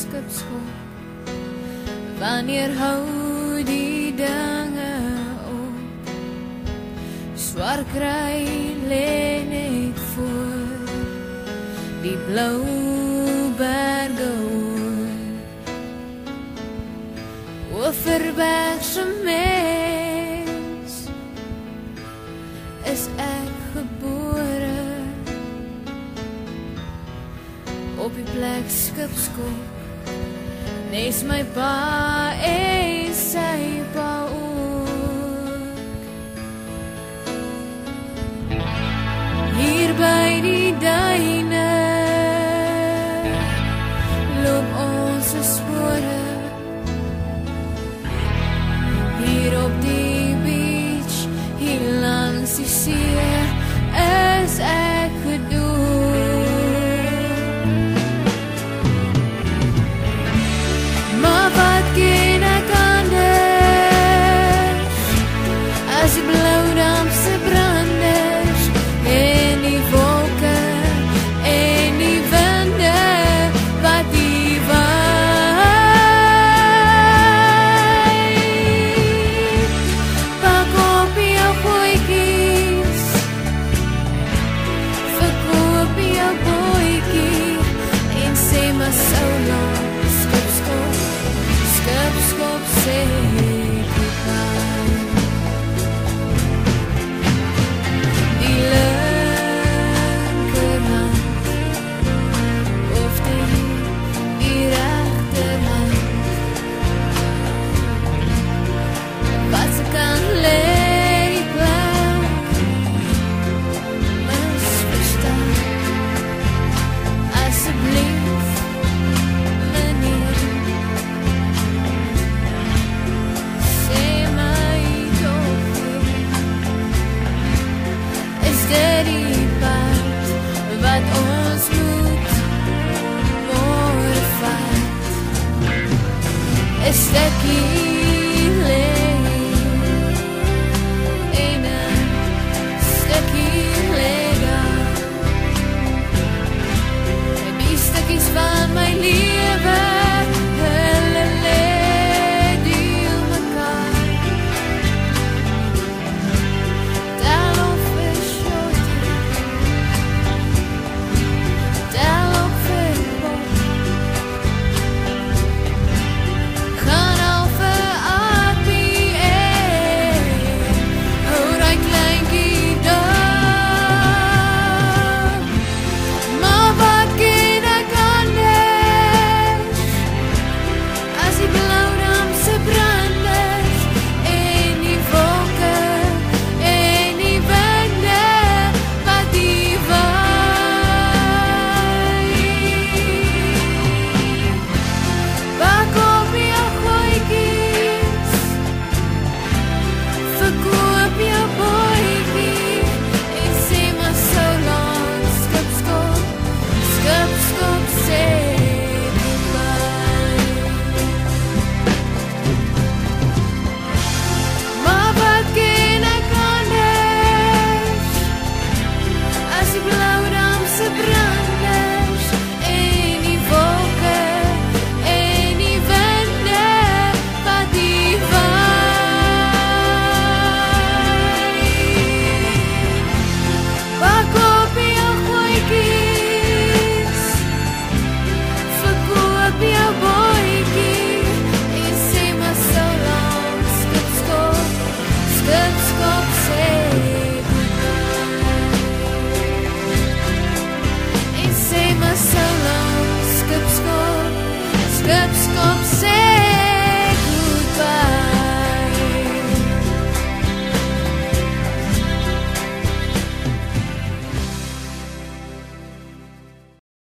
skipskop. Wanneer hou die dinge op? Swart kry lê net voor die blou berge oor. Overbergse mens is ek gebore op die plek skipskop. Nes my pa en sy pa ook. Hier by die duine loop ons spore. Hier op die beach, hier langs die see, is ek gedoen. Maar wat ken ek anders as die blauwdampse branders en die wolke en die winde wat die waai. Pak op jou bootjies, verkoop jou bootjie en sê maar so lang skipskop, skipskop sê